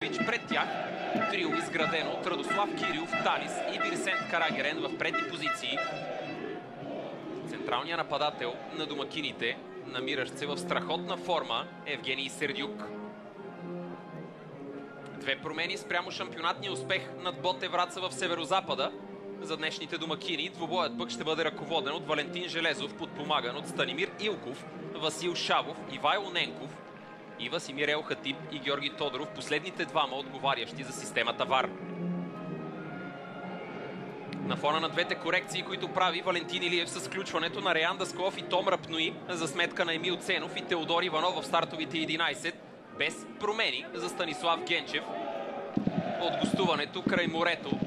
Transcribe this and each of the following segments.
Пред тях трио изградено от Радослав Кирилов, Талис и Вирсент Карагерен в предни позиции. Централният нападател на домакините, намиращ се в страхотна форма, Евгений Сердюк. Две промени спрямо шампионатния успех над Ботев Враца в Северозапада. За днешните домакини двубоят пък ще бъде ръководен от Валентин Железов, подпомаган от Станимир Илков, Васил Шавов, Ивайло Ненков и Васимир Елхатип и Георги Тодоров, последните двама отговарящи за системата ВАР. На фона на двете корекции, които прави Валентин Илиев с включването на Реян Даскалов и Том Рапнуи за сметка на Емил Ценов и Теодор Иванов в стартовите 11, без промени за Станислав Генчев от гостуването край морето,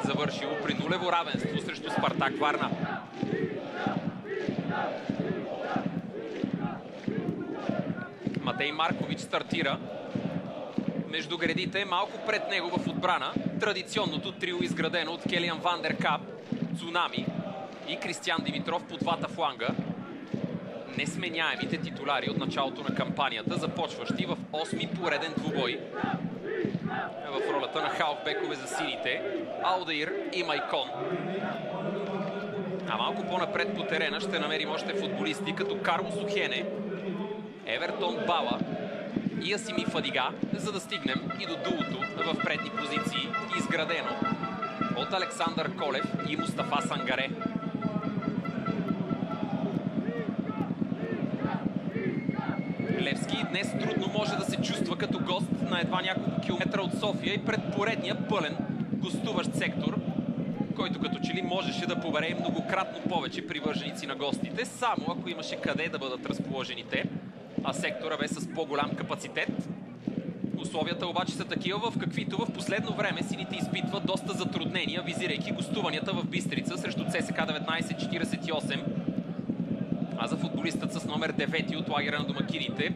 завършило при нулево равенство срещу Спартак Варна. Матей Маркович стартира между гредите, малко пред него в отбрана. Традиционното трио изградено от Келиан Вандеркап, Цунами и Кристиян Димитров по двата фланга. Несменяемите титуляри от началото на кампанията, започващи в 8-ми пореден двубой в ролята на халфбекове за сините Алдаир и Майкон. А малко по-напред по терена ще намерим още футболисти като Карлос Охене, Евертон Бала и Асими Фадига, за да стигнем и до дуото в предни позиции, изградено от Александър Колев и Мустафа Сангаре. Левски днес трудно може да се чувства като гост на едва няколко километра от София и пред поредния пълен гостуващ сектор, който като че ли можеше да побере многократно повече привърженици на гостите, само ако имаше къде да бъдат разположени те, а сектора бе с по-голям капацитет. Условията обаче са такива, в каквито в последно време сините изпитват доста затруднения, визирайки гостуванията в Бистрица срещу ЦСКА 1948. А за футболистът с номер 9 от лагера на домакините,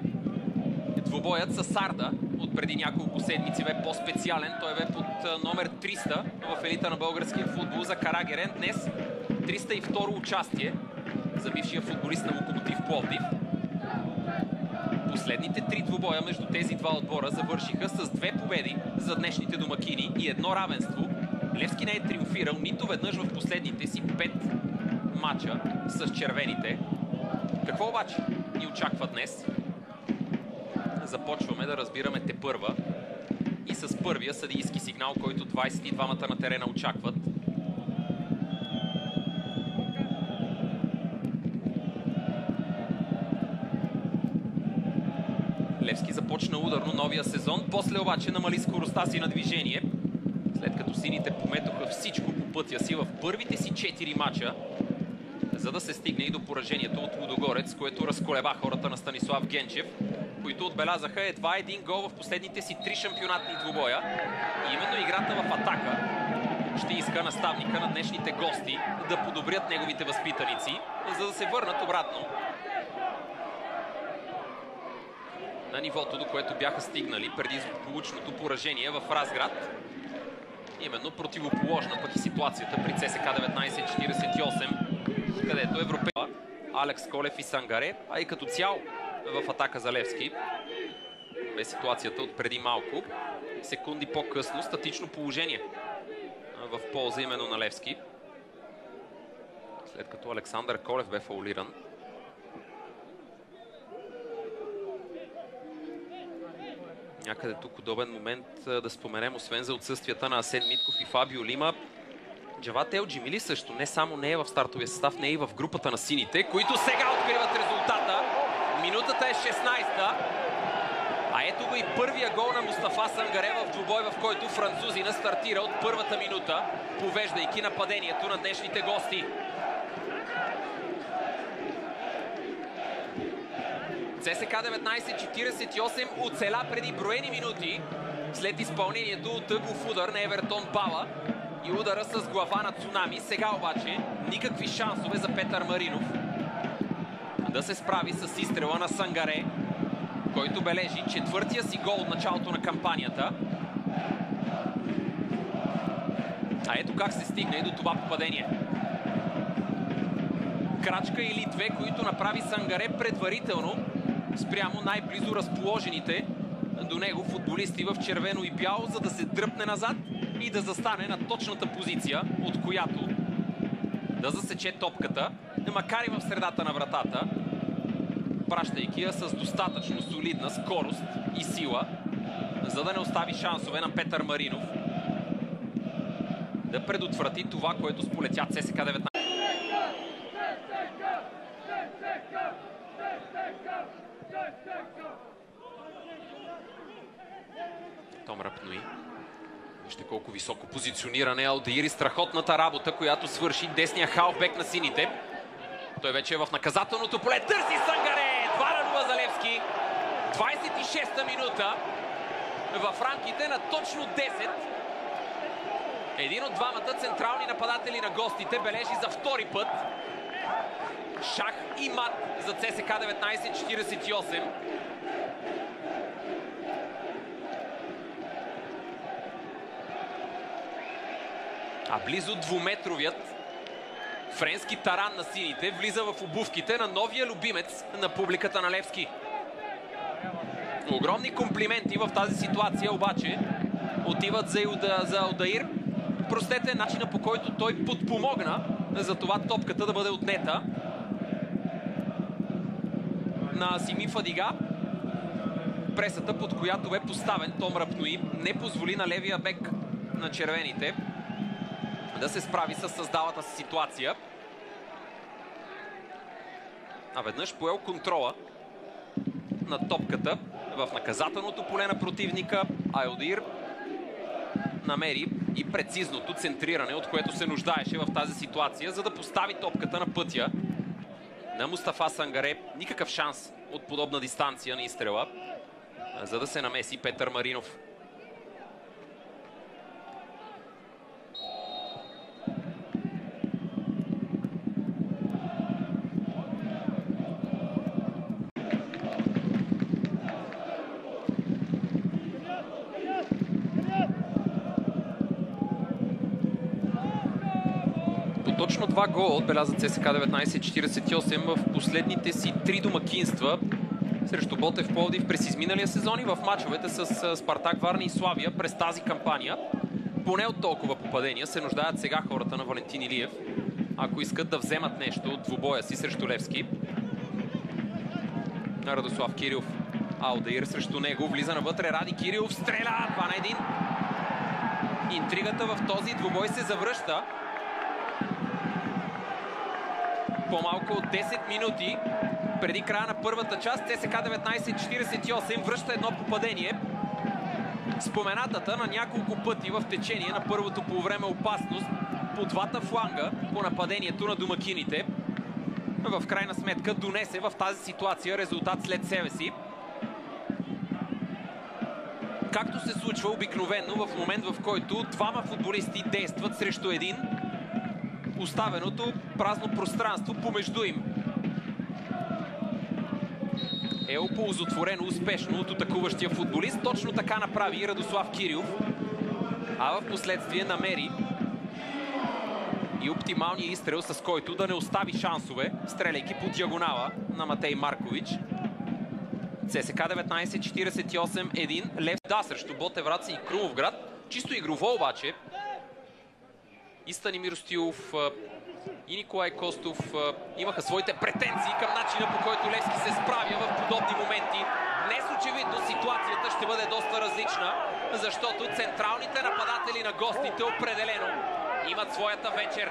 двубоят с Сарда от преди няколко седмици бе по-специален. Той бе под номер 300 в елита на българския футбол. За Карагерен днес 302 участие за бившия футболист на Локомотив Пловдив. Последните три двубоя между тези два отбора завършиха с 2 победи за днешните домакини и 1 равенство. Левски не е триумфирал нито веднъж в последните си 5 мача с червените. Какво обаче ни очаква днес? Започваме да разбираме тепърва и с първия съдийски сигнал, който 22-мата на терена очакват. Левски започна ударно новия сезон, после обаче намали скоростта си на движение, след като сините пометоха всичко по пътя си в първите си 4 мача, за да се стигне и до поражението от Лудогорец, което разколеба хората на Станислав Генчев, които отбелязаха едва един гол в последните си 3 шампионатни двубоя. И именно играта в атака ще иска наставника на днешните гости да подобрят неговите възпитаници, за да се върнат обратно на нивото, до което бяха стигнали преди злополучното поражение в Разград. Именно противоположна пък и ситуацията при ЦСКА 1948, където европейска Алекс Колев и Сангаре, а и като цяло в атака за Левски бе ситуацията от преди малко. Секунди по-късно статично положение в полза именно на Левски, след като Александър Колев бе фаулиран. Някъде тук удобен момент да споменем, освен за отсъствията на Асен Митков и Фабио Лима, Джават Елджимили също не само не е в стартовия състав, не е и в групата на сините, които сега откриват резултата. Минутата е 16-та. А ето го и първия гол на Мустафа Сангаре в двубой, в който французина стартира от първата минута, повеждайки нападението на днешните гости. ЦСКА 1948 оцеля преди броени минути след изпълнението от ъглов удар на Евертон Бала и удара с глава на Цунами. Сега обаче никакви шансове за Петър Маринов да се справи с изстрела на Сангаре, който бележи четвъртия си гол от началото на кампанията. А ето как се стигне и до това попадение. Крачка или две, които направи Сангаре предварително спрямо най-близо разположените до него футболисти в червено и бяло, за да се дръпне назад и да застане на точната позиция, от която да засече топката, макар и в средата на вратата, пращайки я с достатъчно солидна скорост и сила, за да не остави шансове на Петър Маринов да предотврати това, което сполетя ЦСКА 19. Том Рапнуи. Вижте колко високо позициониране Алдаир и страхотната работа, която свърши десния халфбек на сините. Той вече е в наказателното поле. Търси Сангаре! 2-0 за Левски. 26-та минута. В рамките на точно 10. Един от двамата централни нападатели на гостите бележи за втори път шах и мат за ЦСКА 19-48. А близо двуметровият френски таран на сините влиза в обувките на новия любимец на публиката на Левски. Огромни комплименти в тази ситуация обаче отиват за Алдаир. Простете начина, по който той подпомогна за това топката да бъде отнета на Сими Фадига. Пресата, под която бе поставен Том Рапнуи, не позволи на левия бек на червените да се справи с създалата си ситуация. А веднъж поел контрола на топката в наказателното поле на противника. Алдаир намери и прецизното центриране, от което се нуждаеше в тази ситуация, за да постави топката на пътя на Мустафа Сангаре. Никакъв шанс от подобна дистанция на изстрела, за да се намеси Петър Маринов. Точно 2 гола отбеляза ЦСКА 19-48 в последните си 3 домакинства срещу Ботев Пловдив през изминалия сезон и в мачовете с Спартак Варна и Славия през тази кампания. Поне от толкова попадения се нуждаят сега хората на Валентин Илиев, ако искат да вземат нещо от двубоя си срещу Левски. Радослав Кирилов. Алдаир срещу него. Влиза навътре Ради Кирилов. Стреля! 2-1. Интригата в този двубой се завръща. По-малко от 10 минути преди края на първата част ЦСКА 19-48 връща едно попадение. Споменатата на няколко пъти в течение на първото полувреме опасност по двата фланга по нападението на домакините. В крайна сметка донесе в тази ситуация резултат след себе си. Както се случва обикновено в момент, в който двама футболисти действат срещу един, оставеното празно пространство помежду им е оползотворено успешно от атакуващия футболист. Точно така направи и Радослав Кирилов, а в последствие намери и оптималния изстрел, с който да не остави шансове, стреляйки по диагонала на Матей Маркович. ЦСКА 19-48-1. Лев да срещу Ботев Враца и Крумовград. Чисто игрово обаче и Станимир Стилов и Николай Костов имаха своите претенции към начина, по който Левски се справя в подобни моменти. Днес очевидно ситуацията ще бъде доста различна, защото централните нападатели на гостите определено имат своята вечер.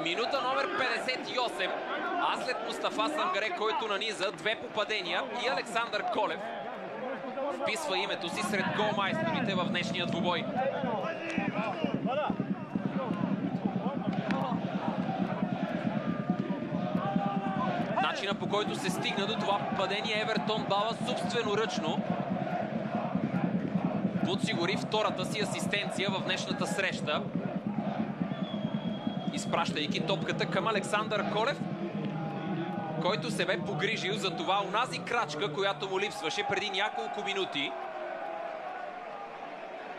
Минута номер 58. А след Мустафа Сангаре, който наниза 2 попадения, и Александър Колев вписва името си сред голмайсторите в днешния двубой. Начина, по който се стигна до това попадение, Евертон Бала собственоръчно подсигури втората си асистенция в днешната среща, изпращайки топката към Александър Колев, който се бе погрижил за това онази крачка, която му липсваше преди няколко минути,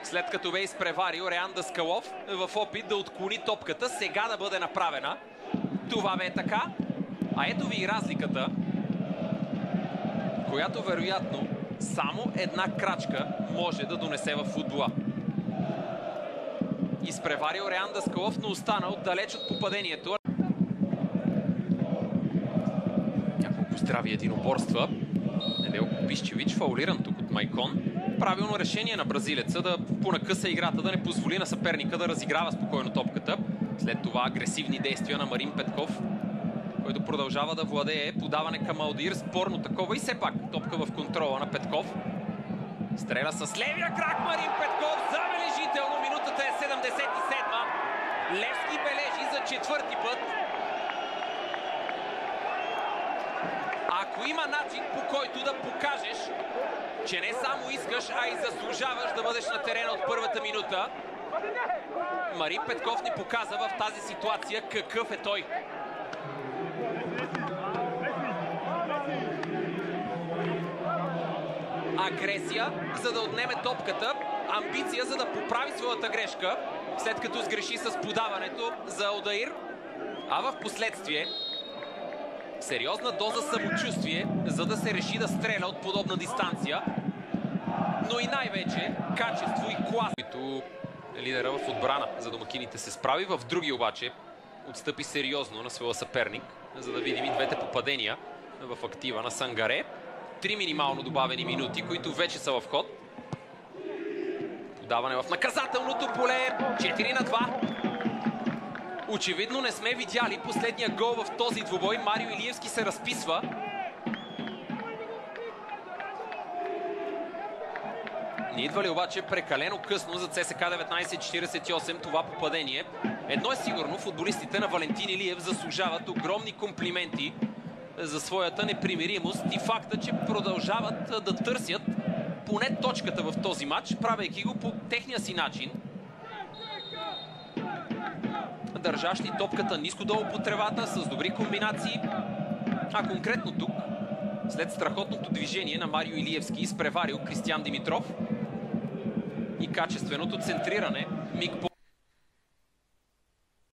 след като бе изпреварил Реан Даскалов в опит да отклони топката сега да бъде направена. Това бе така. А ето ви и разликата която вероятно само една крачка може да донесе в футбола. Изпреварил Реан Даскалов, но останал далеч от попадението. Няколко здрави единоборства. Неделко Пищевич фаулиран тук от Майкон. Правилно решение на бразилеца да понакъса играта, да не позволи на съперника да разиграва спокойно топката. След това агресивни действия на Марин Петков, който продължава да владее. Подаване към Алдир, спорно такова и все пак топка в контрола на Петков. Стреля с левия крак Марин Петков, забележително, минутата е 77-ма. Левски бележи за четвърти път. Ако има начин, по който да покажеш, че не само искаш, а и заслужаваш да бъдеш на терена от първата минута, Марин Петков ни показа в тази ситуация какъв е той. Агресия, за да отнеме топката, амбиция, за да поправи своята грешка, след като сгреши с подаването за Алдаир, а в последствие сериозна доза самочувствие, за да се реши да стреля от подобна дистанция, но и най-вече качество и клас, който лидера в отбрана за домакините се справи. В други обаче отстъпи сериозно на своя съперник, за да видим и двете попадения в актива на Сангаре. 3 минимално добавени минути, които вече са в ход. Подаване в наказателното поле. 4-2. Очевидно не сме видяли последния гол в този двубой. Марио Илиевски се разписва. Не идва ли обаче прекалено късно за ЦСКА 1948 това попадение? Едно е сигурно, футболистите на Валентин Илиев заслужават огромни комплименти за своята непримиримост и факта, че продължават да търсят поне точката в този матч, правейки го по техния си начин. Държащи топката ниско долу по тревата, с добри комбинации. А конкретно тук, след страхотното движение на Марио Илиевски, изпреварил Кристиян Димитров и качественото центриране, миг